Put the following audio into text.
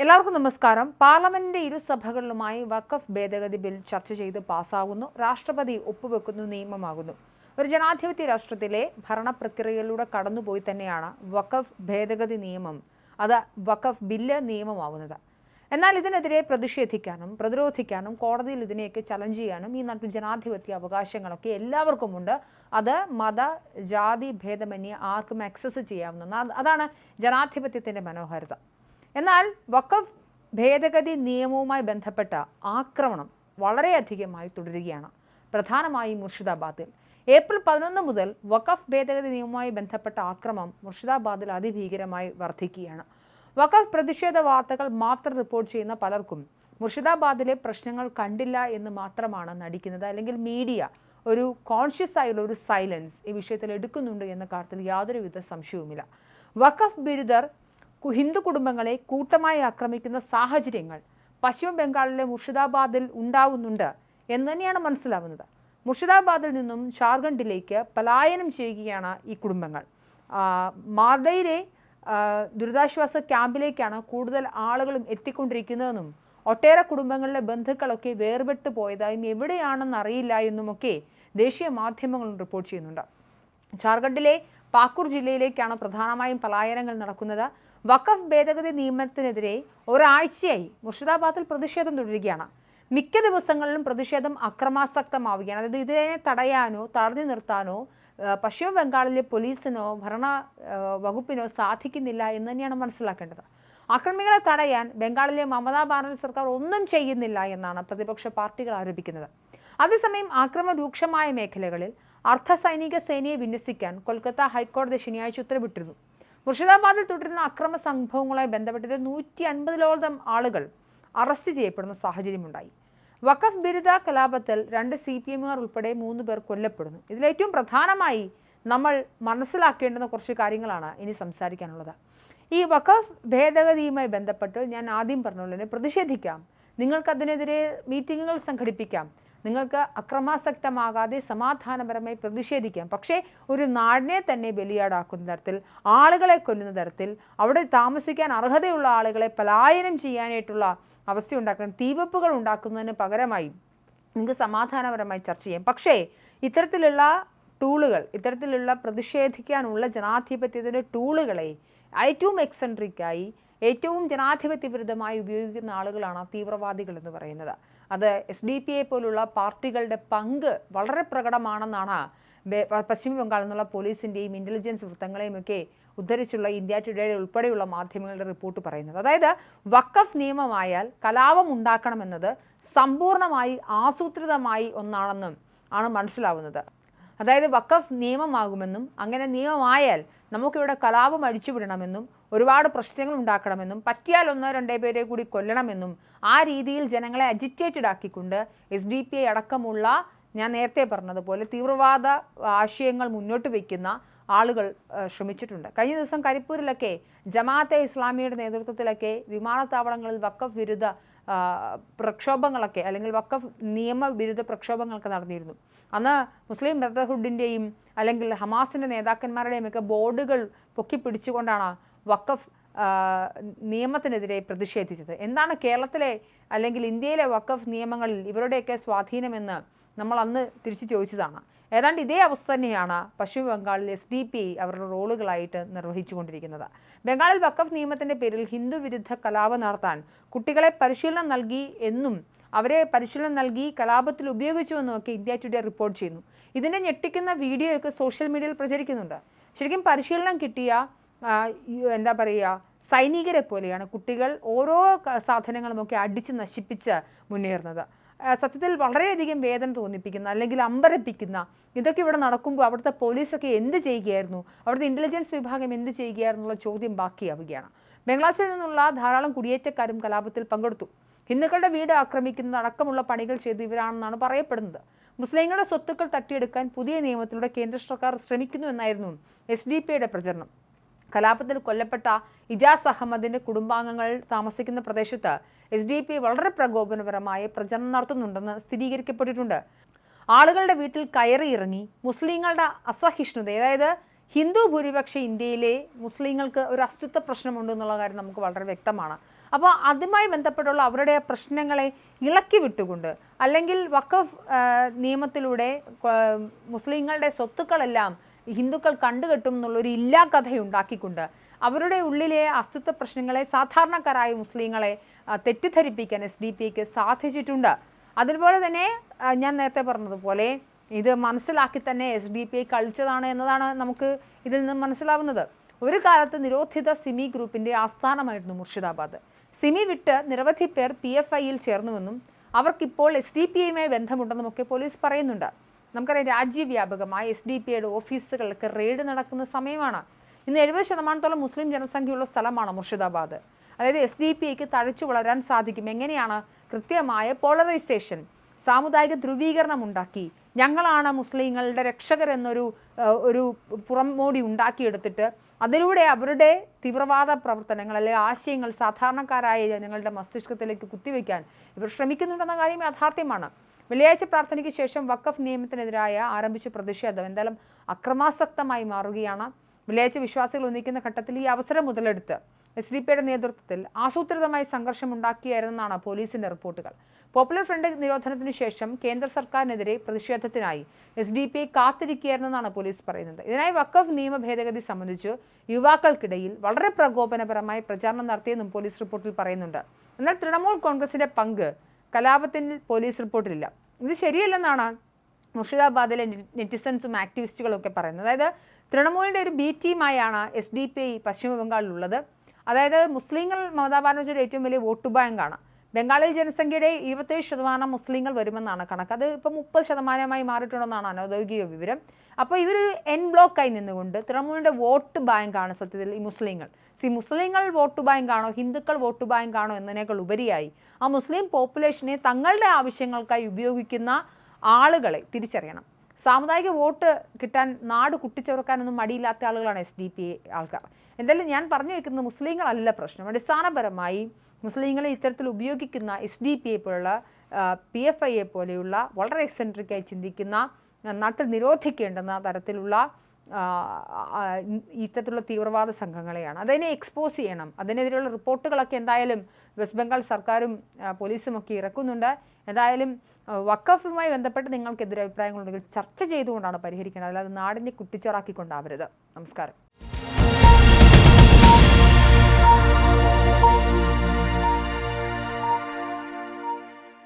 എല്ലാവർക്കും നമസ്കാരം. പാർലമെന്റിന്റെ ഇരുസഭകളിലുമായി വഖഫ് ഭേദഗതി ബിൽ ചർച്ച ചെയ്ത് പാസ്സാകുന്നു. രാഷ്ട്രപതി ഒപ്പുവെക്കുന്നു, നിയമമാകുന്നു. ഒരു ജനാധിപത്യ രാഷ്ട്രത്തിലെ ഭരണപ്രക്രിയയിലൂടെ കടന്നുപോയി തന്നെയാണ് വഖഫ് ഭേദഗതി നിയമം, അത് വഖഫ് ബില്ല് നിയമമാവുന്നത്. എന്നാൽ ഇതിനെതിരെ പ്രതിഷേധിക്കാനും പ്രതിരോധിക്കാനും കോടതിയിൽ ഇതിനെയൊക്കെ ചലഞ്ച് ചെയ്യാനും ഈ നാട്ടിൽ ജനാധിപത്യ അവകാശങ്ങളൊക്കെ എല്ലാവർക്കുമുണ്ട്. അത് മത ജാതി ഭേദമന്യേ ആർക്കും ആക്സസ് ചെയ്യാവുന്ന, അതാണ് ജനാധിപത്യത്തിൻ്റെ മനോഹാരിത. എന്നാൽ വഖഫ് ഭേദഗതി നിയമവുമായി ബന്ധപ്പെട്ട ആക്രമണം വളരെയധികമായി തുടരുകയാണ്, പ്രധാനമായും മുർഷിദാബാദിൽ. ഏപ്രിൽ 11 മുതൽ വഖഫ് ഭേദഗതി നിയമവുമായി ബന്ധപ്പെട്ട ആക്രമണം മുർഷിദാബാദിൽ അതിഭീകരമായി വർദ്ധിക്കുകയാണ്. വഖഫ് പ്രതിഷേധ വാർത്തകൾ മാത്രം റിപ്പോർട്ട് ചെയ്യുന്ന പലർക്കും മുർഷിദാബാദിലെ പ്രശ്നങ്ങൾ കണ്ടില്ല എന്ന് മാത്രമാണ് നടിക്കുന്നത്. അല്ലെങ്കിൽ മീഡിയ ഒരു കോൺഷ്യസ് ആയുള്ള ഒരു സൈലൻസ് ഈ വിഷയത്തിൽ എടുക്കുന്നുണ്ട് എന്ന കാര്യത്തിൽ യാതൊരുവിധ സംശയവുമില്ല. വഖഫ് ബിരുദർ ഹിന്ദു കുടുംബങ്ങളെ കൂട്ടമായി ആക്രമിക്കുന്ന സാഹചര്യങ്ങൾ പശ്ചിമ ബംഗാളിലെ മുർഷിദാബാദിൽ ഉണ്ടാവുന്നുണ്ട് എന്ന് തന്നെയാണ് മനസ്സിലാവുന്നത്. മുർഷിദാബാദിൽ നിന്നും ജാർഖണ്ഡിലേക്ക് പലായനം ചെയ്യുകയാണ് ഈ കുടുംബങ്ങൾ. മാർദയിലെ ദുരിതാശ്വാസ ക്യാമ്പിലേക്കാണ് കൂടുതൽ ആളുകളും എത്തിക്കൊണ്ടിരിക്കുന്നതെന്നും ഒട്ടേറെ കുടുംബങ്ങളിലെ ബന്ധുക്കളൊക്കെ വേർപെട്ടു പോയതായും എവിടെയാണെന്ന് അറിയില്ല എന്നുമൊക്കെ ദേശീയ മാധ്യമങ്ങളും റിപ്പോർട്ട് ചെയ്യുന്നുണ്ട്. ജാർഖണ്ഡിലെ പാക്കൂർ ജില്ലയിലേക്കാണ് പ്രധാനമായും പലായനങ്ങൾ നടക്കുന്നത്. വഖഫ് ഭേദഗതി നിയമത്തിനെതിരെ ഒരാഴ്ചയായി മുർഷിദാബാദിൽ പ്രതിഷേധം തുടരുകയാണ്. മിക്ക ദിവസങ്ങളിലും പ്രതിഷേധം അക്രമാസക്തമാവുകയാണ്. അതായത് ഇതിനെ തടയാനോ തടഞ്ഞു നിർത്താനോ പശ്ചിമ ബംഗാളിലെ പോലീസിനോ ഭരണ വകുപ്പിനോ സാധിക്കുന്നില്ല എന്ന് തന്നെയാണ് മനസ്സിലാക്കേണ്ടത്. അക്രമികളെ തടയാൻ ബംഗാളിലെ മമതാ ബാനർജി സർക്കാർ ഒന്നും ചെയ്യുന്നില്ല എന്നാണ് പ്രതിപക്ഷ പാർട്ടികൾ ആരോപിക്കുന്നത്. അതേസമയം ആക്രമണ രൂക്ഷമായ മേഖലകളിൽ അർദ്ധസൈനിക സേനയെ വിന്യസിക്കാൻ കൊൽക്കത്ത ഹൈക്കോടതി ശനിയാഴ്ച ഉത്തരവിട്ടിരുന്നു. മുർഷിദാബാദിൽ തുടരുന്ന അക്രമ സംഭവങ്ങളുമായി ബന്ധപ്പെട്ട് 150-ഓളം ആളുകൾ അറസ്റ്റ് ചെയ്യപ്പെടുന്ന സാഹചര്യമുണ്ടായി. വഖഫ് ബിരുദ കലാപത്തിൽ 2 CPMകാർ ഉൾപ്പെടെ 3 പേർ കൊല്ലപ്പെടുന്നു. ഇതിലേറ്റവും പ്രധാനമായി നമ്മൾ മനസ്സിലാക്കേണ്ടുന്ന കുറച്ച് കാര്യങ്ങളാണ് ഇനി സംസാരിക്കാനുള്ളത്. ഈ വഖഫ് ഭേദഗതിയുമായി ബന്ധപ്പെട്ട് ഞാൻ ആദ്യം പറഞ്ഞുള്ളതിനെ പ്രതിഷേധിക്കാം, നിങ്ങൾക്കതിനെതിരെ മീറ്റിങ്ങുകൾ സംഘടിപ്പിക്കാം, നിങ്ങൾക്ക് അക്രമാസക്തമാകാതെ സമാധാനപരമായി പ്രതിഷേധിക്കാം. പക്ഷേ ഒരു നാടിനെ തന്നെ ബലിയാടാക്കുന്ന തരത്തിൽ, ആളുകളെ കൊല്ലുന്ന തരത്തിൽ, അവിടെ താമസിക്കാൻ അർഹതയുള്ള ആളുകളെ പലായനം ചെയ്യാനായിട്ടുള്ള അവസ്ഥ ഉണ്ടാക്കണം, തീവെപ്പുകൾ ഉണ്ടാക്കുന്നതിന് പകരമായി നിങ്ങൾക്ക് സമാധാനപരമായി ചർച്ച ചെയ്യാം. പക്ഷേ ഇത്തരത്തിലുള്ള ടൂളുകൾ, ഇത്തരത്തിലുള്ള പ്രതിഷേധിക്കാനുള്ള ജനാധിപത്യത്തിൻ്റെ ടൂളുകളെ ഏറ്റവും എക്സെൻട്രിക്കായി, ഏറ്റവും ജനാധിപത്യ വിരുദ്ധമായി ഉപയോഗിക്കുന്ന ആളുകളാണ് തീവ്രവാദികൾ എന്ന് പറയുന്നത്. അത് SDP പോലുള്ള പാർട്ടികളുടെ പങ്ക് വളരെ പ്രകടമാണെന്നാണ് പശ്ചിമ ബംഗാളിൽ നിന്നുള്ള പോലീസിൻ്റെയും ഇൻ്റലിജൻസ് വൃത്തങ്ങളെയും ഒക്കെ ഉദ്ധരിച്ചുള്ള ഇന്ത്യ ടുഡേ ഉൾപ്പെടെയുള്ള മാധ്യമങ്ങളുടെ റിപ്പോർട്ട് പറയുന്നത്. അതായത് വഖഫ് നിയമമായാൽ കലാപം ഉണ്ടാക്കണമെന്നത് സമ്പൂർണ്ണമായി ആസൂത്രിതമായി ഒന്നാണെന്നും ആണ് മനസ്സിലാവുന്നത്. അതായത് വഖഫ് നിയമമാകുമെന്നും അങ്ങനെ നിയമമായാൽ നമുക്കിവിടെ കലാപം അഴിച്ചുവിടണമെന്നും ഒരുപാട് പ്രശ്നങ്ങൾ ഉണ്ടാക്കണമെന്നും പറ്റിയാൽ 1-2 പേരെ കൂടി കൊല്ലണമെന്നും ആ രീതിയിൽ ജനങ്ങളെ അജിറ്റേറ്റഡ് ആക്കിക്കൊണ്ട് SDP അടക്കമുള്ള, ഞാൻ നേരത്തെ പറഞ്ഞതുപോലെ തീവ്രവാദ ആശയങ്ങൾ മുന്നോട്ട് വയ്ക്കുന്ന ആളുകൾ ശ്രമിച്ചിട്ടുണ്ട്. കഴിഞ്ഞ ദിവസം കരിപ്പൂരിലൊക്കെ ജമാഅത്തെ ഇസ്ലാമിയുടെ നേതൃത്വത്തിലൊക്കെ വിമാനത്താവളങ്ങളിൽ വഖഫ് വിരുദ്ധ പ്രക്ഷോഭങ്ങളൊക്കെ അല്ലെങ്കിൽ വഖഫ് നിയമവിരുദ്ധ പ്രക്ഷോഭങ്ങളൊക്കെ നടന്നിരുന്നു. അന്ന് മുസ്ലിം ബ്രദർഹുഡിൻ്റെയും അല്ലെങ്കിൽ ഹമാസിൻ്റെ നേതാക്കന്മാരുടെയും ഒക്കെ ബോർഡുകൾ പൊക്കിപ്പിടിച്ചുകൊണ്ടാണ് വഖഫ് നിയമത്തിനെതിരെ പ്രതിഷേധിച്ചത്. എന്താണ് കേരളത്തിലെ അല്ലെങ്കിൽ ഇന്ത്യയിലെ വഖഫ് നിയമങ്ങളിൽ ഇവരുടെയൊക്കെ സ്വാധീനമെന്ന് നമ്മൾ അന്ന് തിരിച്ചു ചോദിച്ചതാണ്. ഏതാണ്ട് ഇതേ അവസ്ഥ തന്നെയാണ് പശ്ചിമ ബംഗാളിൽ SDP അവരുടെ റോളുകളായിട്ട് നിർവഹിച്ചുകൊണ്ടിരിക്കുന്നത്. ബംഗാളിൽ വഖഫ് നിയമത്തിൻ്റെ പേരിൽ ഹിന്ദു വിരുദ്ധ കലാപം നടത്താൻ കുട്ടികളെ പരിശീലനം നൽകി എന്നും അവരെ പരിശീലനം നൽകി കലാപത്തിൽ ഉപയോഗിച്ചുവെന്നുമൊക്കെ ഇന്ത്യ ടുഡേ റിപ്പോർട്ട് ചെയ്യുന്നു. ഇതിൻ്റെ ഞെട്ടിക്കുന്ന വീഡിയോയൊക്കെ സോഷ്യൽ മീഡിയയിൽ പ്രചരിക്കുന്നുണ്ട്. ശരിക്കും പരിശീലനം കിട്ടിയ എന്താ പറയുക, സൈനികരെ പോലെയാണ് കുട്ടികൾ ഓരോ സാധനങ്ങളുമൊക്കെ അടിച്ച് നശിപ്പിച്ച് മുന്നേറുന്നത്. സത്യത്തിൽ വളരെയധികം വേദന തോന്നിപ്പിക്കുന്ന അല്ലെങ്കിൽ അമ്പരപ്പിക്കുന്ന ഇതൊക്കെ ഇവിടെ നടക്കുമ്പോൾ അവിടുത്തെ പോലീസൊക്കെ എന്ത് ചെയ്യുകയായിരുന്നു, അവിടുത്തെ ഇൻ്റലിജൻസ് വിഭാഗം എന്ത് ചെയ്യുകയായിരുന്നുള്ള ചോദ്യം ബാക്കിയാവുകയാണ്. ബംഗ്ലാദേശിൽ നിന്നുള്ള ധാരാളം കുടിയേറ്റക്കാരും കലാപത്തിൽ പങ്കെടുത്തു. ഹിന്ദുക്കളുടെ വീട് ആക്രമിക്കുന്ന അടക്കമുള്ള പണികൾ ചെയ്ത് ഇവരാണെന്നാണ് പറയപ്പെടുന്നത്. മുസ്ലിങ്ങളുടെ സ്വത്തുക്കൾ തട്ടിയെടുക്കാൻ പുതിയ നിയമത്തിലൂടെ കേന്ദ്ര സർക്കാർ ശ്രമിക്കുന്നു എന്നായിരുന്നു SDP പ്രചരണം. കലാപത്തിൽ കൊല്ലപ്പെട്ട ഇജാസ് അഹമ്മദിൻ്റെ കുടുംബാംഗങ്ങൾ താമസിക്കുന്ന പ്രദേശത്ത് SDP വളരെ പ്രകോപനപരമായ പ്രചരണം നടത്തുന്നുണ്ടെന്ന് സ്ഥിരീകരിക്കപ്പെട്ടിട്ടുണ്ട്. ആളുകളുടെ വീട്ടിൽ കയറി ഇറങ്ങി മുസ്ലിങ്ങളുടെ അസഹിഷ്ണുത, അതായത് ഹിന്ദു ഭൂരിപക്ഷ ഇന്ത്യയിലെ മുസ്ലിങ്ങൾക്ക് ഒരു അസ്തിത്വ പ്രശ്നമുണ്ട് എന്നുള്ള കാര്യം നമുക്ക് വളരെ വ്യക്തമാണ്. അപ്പോൾ അതുമായി ബന്ധപ്പെട്ടുള്ള അവരുടെ പ്രശ്നങ്ങളെ ഇളക്കി വിട്ടുകൊണ്ട് അല്ലെങ്കിൽ വഖഫ് നിയമത്തിലൂടെ മുസ്ലിങ്ങളുടെ സ്വത്തുക്കളെല്ലാം ഹിന്ദുക്കൾ കണ്ടുകെട്ടും എന്നുള്ളൊരു ഇല്ലാക്കഥയുണ്ടാക്കിക്കൊണ്ട് അവരുടെ ഉള്ളിലെ അസ്തിത്വ പ്രശ്നങ്ങളെ സാധാരണക്കാരായ മുസ്ലിങ്ങളെ തെറ്റിദ്ധരിപ്പിക്കാൻ SDPIക്ക് സാധിച്ചിട്ടുണ്ട്. അതുപോലെ തന്നെ ഞാൻ നേരത്തെ പറഞ്ഞതുപോലെ ഇത് മനസ്സിലാക്കി തന്നെ SDPI കളിച്ചതാണ് എന്നതാണ് നമുക്ക് ഇതിൽ നിന്ന് മനസ്സിലാവുന്നത്. ഒരു കാലത്ത് നിരോധിത സിമി ഗ്രൂപ്പിൻ്റെ ആസ്ഥാനമായിരുന്നു മുർഷിദാബാദ്. സിമി വിട്ട് നിരവധി പേർ PFIയിൽ ചേർന്നുവെന്നും അവർക്കിപ്പോൾ SDPIയുമായി ബന്ധമുണ്ടെന്നുമൊക്കെ പോലീസ് പറയുന്നുണ്ട്. നമുക്കറിയാം രാജ്യവ്യാപകമായി SDPIയുടെ ഓഫീസുകൾക്ക് റെയ്ഡ് നടക്കുന്ന സമയമാണ്. ഇന്ന് 70% മുസ്ലിം ജനസംഖ്യയുള്ള സ്ഥലമാണ് മുർഷിദാബാദ്. അതായത് SDPIക്ക് തഴച്ചു വളരാൻ സാധിക്കും. എങ്ങനെയാണ്? കൃത്യമായ പോളറൈസേഷൻ, സാമുദായിക ധ്രുവീകരണം ഉണ്ടാക്കി ഞങ്ങളാണ് മുസ്ലിങ്ങളുടെ രക്ഷകരെന്നൊരു പുറംമോടി ഉണ്ടാക്കിയെടുത്തിട്ട് അതിലൂടെ അവരുടെ തീവ്രവാദ പ്രവർത്തനങ്ങൾ അല്ലെങ്കിൽ ആശയങ്ങൾ സാധാരണക്കാരായ ജനങ്ങളുടെ മസ്തിഷ്കത്തിലേക്ക് കുത്തിവെക്കാൻ ഇവർ ശ്രമിക്കുന്നുണ്ടെന്ന കാര്യം യാഥാർത്ഥ്യമാണ്. വെള്ളിയാഴ്ച പ്രാർത്ഥനയ്ക്ക് ശേഷം വഖഫ് നിയമത്തിനെതിരായ ആരംഭിച്ച പ്രതിഷേധം എന്തായാലും അക്രമാസക്തമായി മാറുകയാണ്. വെള്ളിയാഴ്ച വിശ്വാസികൾ ഒന്നിക്കുന്ന ഘട്ടത്തിൽ ഈ അവസരം മുതലെടുത്ത് SDPIയുടെ നേതൃത്വത്തിൽ ആസൂത്രിതമായി സംഘർഷമുണ്ടാക്കിയായിരുന്നെന്നാണ് പോലീസിന്റെ റിപ്പോർട്ടുകൾ. പോപ്പുലർ ഫ്രണ്ട് നിരോധനത്തിന് ശേഷം കേന്ദ്ര സർക്കാരിനെതിരെ പ്രതിഷേധത്തിനായി SDPI കാത്തിരിക്കുകയായിരുന്നെന്നാണ് പോലീസ് പറയുന്നത്. ഇതിനായി വഖഫ് നിയമ ഭേദഗതി സംബന്ധിച്ച് യുവാക്കൾക്കിടയിൽ വളരെ പ്രകോപനപരമായി പ്രചാരണം നടത്തിയെന്നും പോലീസ് റിപ്പോർട്ടിൽ പറയുന്നുണ്ട്. എന്നാൽ തൃണമൂൽ കോൺഗ്രസിന്റെ പങ്ക് കലാപത്തിൽ പോലീസ് റിപ്പോർട്ടിലില്ല. ഇത് ശരിയല്ലെന്നാണ് മുർഷിദാബാദിലെ നെറ്റിസൻസും ആക്ടിവിസ്റ്റുകളും ഒക്കെ പറയുന്നത്. അതായത് തൃണമൂലിൻ്റെ ഒരു B ടീമായാണ് SDPI പശ്ചിമ ബംഗാളിലുള്ളത്. അതായത് മുസ്ലിങ്ങൾ മമതാ ബാനർജിയുടെ ഏറ്റവും വലിയ വോട്ട് ബാങ്കാണ്. ബംഗാളിൽ ജനസംഖ്യയുടെ 27% മുസ്ലിങ്ങൾ വരുമെന്നാണ് കണക്ക്. അത് ഇപ്പോൾ 30% മാറിയിട്ടുണ്ടെന്നാണ് അനൗദ്യോഗിക വിവരം. അപ്പോൾ ഇവർ എൻ ബ്ലോക്കായി നിന്നുകൊണ്ട് തൃണമൂലിൻ്റെ വോട്ട് ബാങ്കാണ് സത്യത്തിൽ ഈ മുസ്ലിങ്ങൾ. മുസ്ലിങ്ങൾ വോട്ട് ബാങ്കാണോ ഹിന്ദുക്കൾ വോട്ട് ബാങ്കാണോ എന്നതിനേക്കാൾ ഉപരിയായി ആ മുസ്ലിം പോപ്പുലേഷനെ തങ്ങളുടെ ആവശ്യങ്ങൾക്കായി ഉപയോഗിക്കുന്ന ആളുകളെ തിരിച്ചറിയണം. സാമുദായിക വോട്ട് കിട്ടാൻ നാട് കുട്ടിച്ചേർക്കാനൊന്നും മടിയില്ലാത്ത ആളുകളാണ് SDPI ആൾക്കാർ. എന്തായാലും ഞാൻ പറഞ്ഞു വെക്കുന്നത് മുസ്ലിങ്ങളല്ല പ്രശ്നം. അടിസ്ഥാനപരമായി മുസ്ലിങ്ങളെ ഇത്തരത്തിൽ ഉപയോഗിക്കുന്ന SDPI പോലുള്ള PFIയെ പോലെയുള്ള വളരെ എക്സെൻട്രിക്കായി ചിന്തിക്കുന്ന നാട്ടിൽ നിരോധിക്കേണ്ടുന്ന തരത്തിലുള്ള ഇത്തരത്തിലുള്ള തീവ്രവാദ സംഘങ്ങളെയാണ്. അതിനെ എക്സ്പോസ് ചെയ്യണം. അതിനെതിരെയുള്ള റിപ്പോർട്ടുകളൊക്കെ എന്തായാലും വെസ്റ്റ് ബംഗാൾ സർക്കാരും പോലീസും ഒക്കെ ഇറക്കുന്നുണ്ട്. എന്തായാലും വഖഫുമായി ബന്ധപ്പെട്ട് നിങ്ങൾക്ക് എതിരഭിപ്രായങ്ങളുണ്ടെങ്കിൽ ചർച്ച ചെയ്തുകൊണ്ടാണ് പരിഹരിക്കേണ്ടത്, അല്ലാതെ നാടിനെ കുട്ടിച്ചോറാക്കിക്കൊണ്ടാവരുത്. നമസ്കാരം.